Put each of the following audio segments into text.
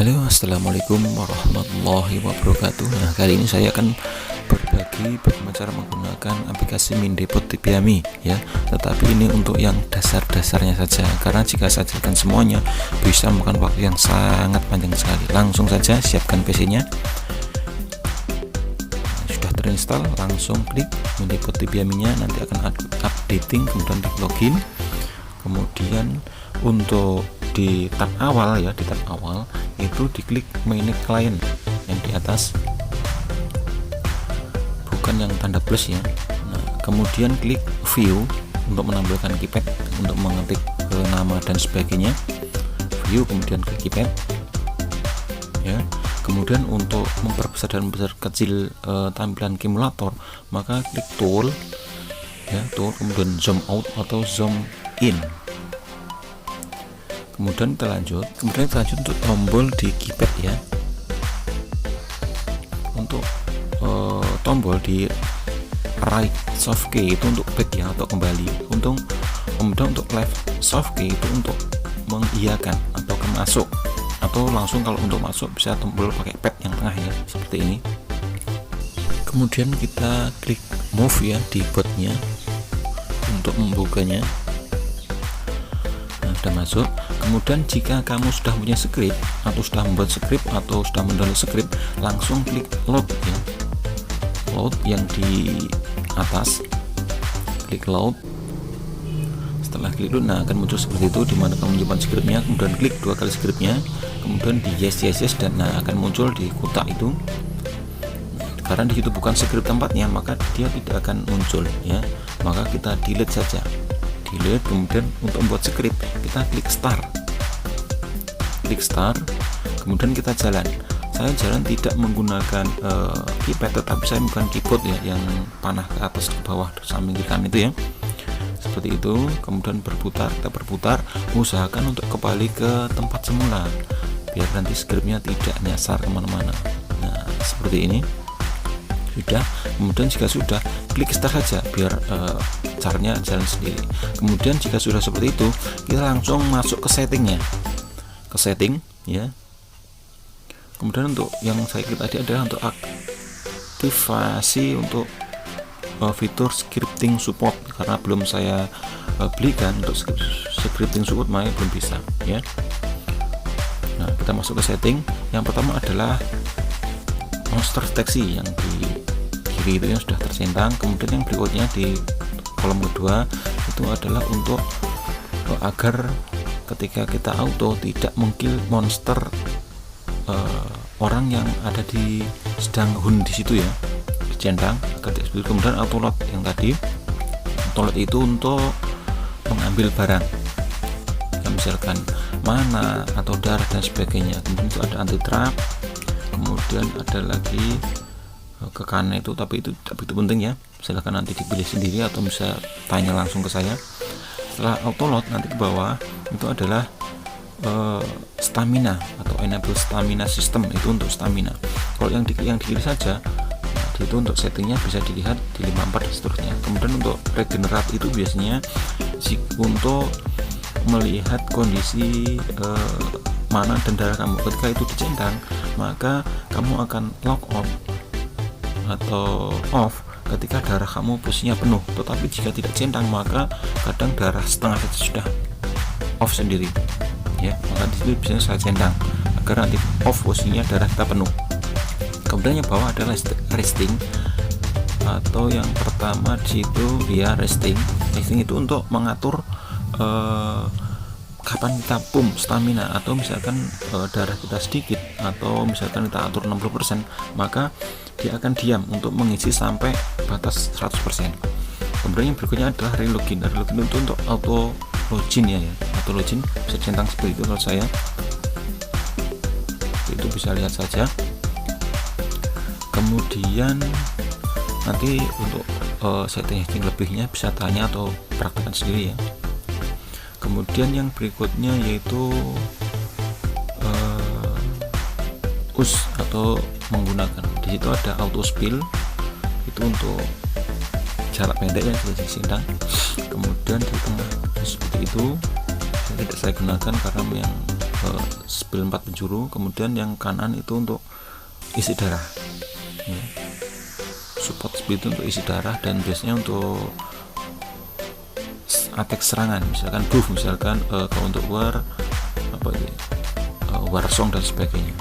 Halo, assalamualaikum warahmatullahi wabarakatuh. Nah, kali ini saya akan berbagi bagaimana cara menggunakan aplikasi Mindepot TPAMI ya. Tetapi ini untuk yang dasar-dasarnya saja, karena jika saya jelaskan semuanya bisa memakan waktu yang sangat panjang sekali. Langsung saja siapkan PC-nya. Sudah terinstall, langsung klik Mindepot TPAMI-nya, nanti akan updating, kemudian di login. Kemudian untuk di tab awal ya, di tab awal itu diklik manage client yang di atas, bukan yang tanda plus ya. Nah, kemudian klik view untuk menampilkan keypad untuk mengetik nama dan sebagainya. View, kemudian klik keypad ya. Kemudian untuk memperbesar dan membesar kecil tampilan simulator, maka klik tool ya, tool, kemudian zoom out atau zoom in. Kemudian kita lanjut untuk tombol di keypad ya. Untuk tombol di right soft key itu untuk back ya, atau kembali. Kemudian untuk left soft key itu untuk mengiyakan atau masuk, atau langsung kalau untuk masuk bisa tombol pakai pad yang tengah ya, seperti ini. Kemudian kita klik move ya di botnya untuk membukanya. Nah, sudah masuk. Kemudian jika kamu sudah punya script atau sudah membuat script atau sudah mendownload script, langsung klik load ya, load yang di atas, klik load. Setelah klik load, nah akan muncul seperti itu, dimana kamu menyimpan scriptnya, kemudian klik 2 kali scriptnya, kemudian di yes dan nah akan muncul di kotak itu. Karena di situ bukan script tempatnya, maka dia tidak akan muncul ya, maka kita delete saja. Kemudian untuk membuat script kita klik start, kemudian kita jalan. Saya jalan tidak menggunakan keypad, tetapi saya menggunakan keyboard ya, yang panah ke atas ke bawah samping kanan itu ya, seperti itu. Kemudian kita berputar, usahakan untuk kembali ke tempat semula biar nanti scriptnya tidak nyasar kemana-mana. Nah, seperti ini sudah. Kemudian jika sudah, klik start saja biar caranya jalan sendiri. Kemudian jika sudah seperti itu, kita langsung masuk ke settingnya, ke setting ya. Kemudian untuk yang saya klik tadi adalah untuk aktivasi untuk fitur scripting support, karena belum saya belikan untuk scripting support, makanya belum bisa ya. Nah, kita masuk ke setting. Yang pertama adalah monster deteksi yang di kiri itu yang sudah tercentang. Kemudian yang berikutnya di kolom kedua itu adalah untuk agar ketika kita auto tidak mengkill monster orang yang ada di sedang hunt di situ ya, dicentang. Kemudian auto load yang tadi, auto load itu untuk mengambil barang ya, misalkan mana atau darah dan sebagainya. Kemudian itu ada anti trap, kemudian ada lagi ke kanan itu, tapi itu penting ya, silahkan nanti dipilih sendiri atau bisa tanya langsung ke saya. Setelah auto load, nanti ke bawah itu adalah stamina atau enable stamina system, itu untuk stamina. Kalau yang di kiri saja, nah, itu untuk settingnya bisa dilihat di 54 dan seterusnya. Kemudian untuk regenerate itu biasanya untuk melihat kondisi mana dan darah kamu. Ketika itu dicentang, maka kamu akan log on atau off ketika darah kamu posisinya penuh. Tetapi jika tidak centang, maka kadang darah setengah saja sudah off sendiri ya, maka di situ biasanya saya centang agar nanti off posisinya darah kita penuh. Kemudian yang bawah adalah resting, atau yang pertama di situ ya resting itu untuk mengatur kapan kita pump stamina, atau misalkan darah kita sedikit, atau misalkan kita atur 60%, maka dia akan diam untuk mengisi sampai batas 100%. Kemudian yang berikutnya adalah relogin itu untuk auto login ya, auto login bisa centang seperti itu. Kalau saya itu bisa lihat saja. Kemudian nanti untuk setting lebihnya bisa tanya atau praktekkan sendiri ya. Kemudian yang berikutnya yaitu us atau menggunakan, di situ ada auto spill, itu untuk jarak pendek yang sudah disintang. Kemudian di tengah seperti itu tidak saya gunakan karena yang spil 4 penjuru, kemudian yang kanan itu untuk isi darah ya. Support spil itu untuk isi darah, dan biasanya untuk attack serangan, misalkan buff, misalkan untuk war war song dan sebagainya.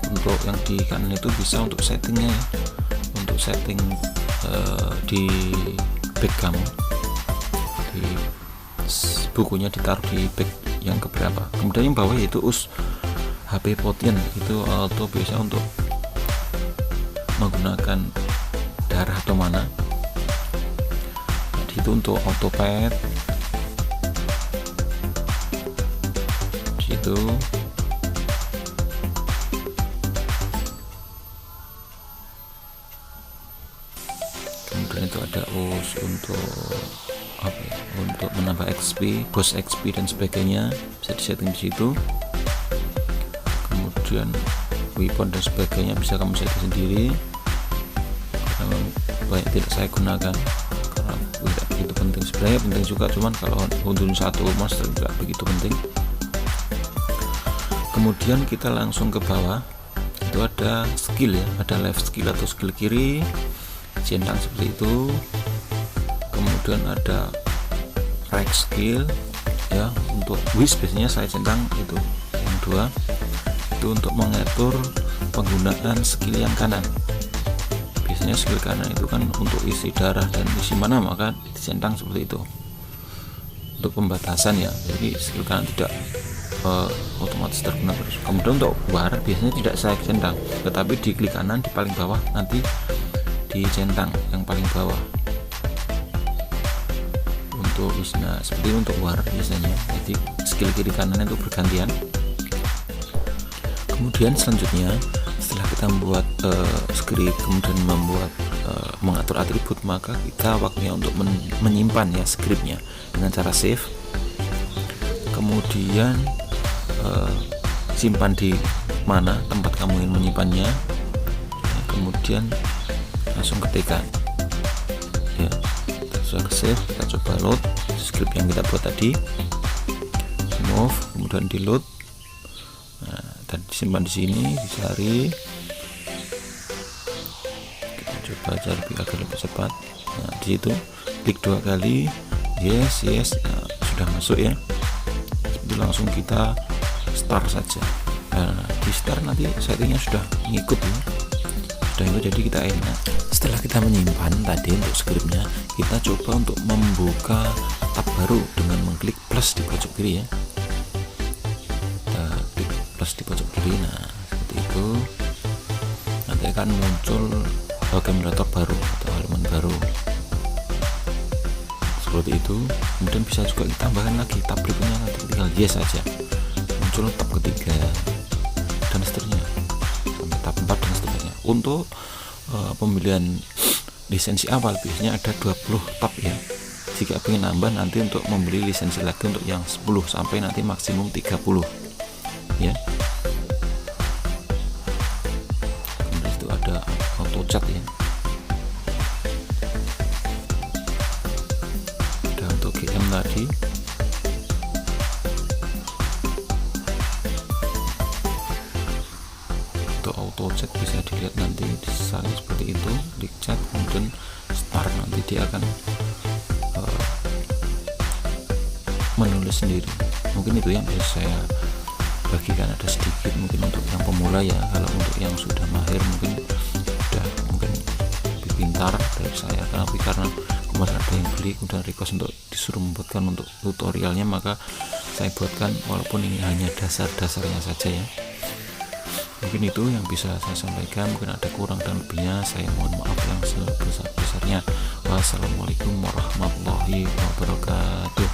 Untuk yang di kanan itu bisa untuk settingnya ya, untuk setting di back kamu, di bukunya ditaruh di back yang keberapa. Kemudian yang bawah yaitu HP potion, itu auto biasa untuk menggunakan darah atau mana. Jadi itu untuk auto pet situ. Kemudian itu ada untuk untuk menambah XP, boss XP dan sebagainya, bisa disetting di situ. Kemudian weapon dan sebagainya bisa kamu setting sendiri, karena banyak tidak saya gunakan karena tidak begitu penting. Sebenarnya penting juga, cuman kalau untuk satu monster tidak begitu penting. Kemudian kita langsung ke bawah, itu ada skill ya, ada left skill atau skill kiri, centang seperti itu. Kemudian ada right skill ya, untuk wish biasanya saya centang itu yang 2, itu untuk mengatur penggunaan skill yang kanan. Biasanya skill kanan itu kan untuk isi darah dan isi mana, maka dicentang seperti itu untuk pembatasan ya, jadi skill kanan tidak otomatis terguna terus. Kemudian untuk war biasanya tidak saya centang, tetapi di klik kanan di paling bawah nanti dicentang yang paling bawah untuk isna, seperti untuk war biasanya. Jadi skill kiri kanan itu bergantian. Kemudian selanjutnya setelah kita membuat script, kemudian membuat mengatur atribut, maka kita waktunya untuk menyimpan ya scriptnya dengan cara save. Kemudian simpan di mana tempat kamu ingin menyimpannya, kemudian langsung ketikkan ya. Sudah save, kita coba load script yang kita buat tadi, move, kemudian di load. Nah, tadi disimpan di sini, dicari, kita coba cari agar lebih cepat. Nah, di situ klik 2 kali, yes. Nah, sudah masuk ya. Jadi langsung kita start saja. Nah, di start nanti settingnya sudah ngikut ya, sudah ngikut, jadi kita enak. Setelah kita menyimpan tadi untuk scriptnya, kita coba untuk membuka tab baru dengan mengklik plus di pojok kiri ya. Kita klik plus di pojok kiri, nah seperti itu. Nanti akan muncul game editor baru atau halaman baru seperti itu. Kemudian bisa juga ditambahkan lagi tab berikutnya, nanti tinggal yes saja, muncul tab ketiga dan seterusnya sampai tab 4 dan seterusnya. Untuk pembelian lisensi awal biasanya ada 20 tab ya. Jika ingin nambah nanti untuk membeli lisensi lagi untuk yang 10 sampai nanti maksimum 30 ya. Kemudian itu ada auto chat ya. Ada untuk GM tadi. Auto chat bisa dilihat nanti misalnya seperti itu, klik chat kemudian start, nanti dia akan menulis sendiri. Mungkin itu yang bisa saya bagikan, ada sedikit mungkin untuk yang pemula ya. Kalau untuk yang sudah mahir mungkin sudah lebih pintar dari saya, tapi karena kemarin ada yang beli kemudian request untuk disuruh membuatkan untuk tutorialnya, maka saya buatkan walaupun ini hanya dasar-dasarnya saja ya. Mungkin itu yang bisa saya sampaikan, mungkin ada kurang dan lebihnya saya mohon maaf yang sebesar-besarnya. Wassalamualaikum warahmatullahi wabarakatuh.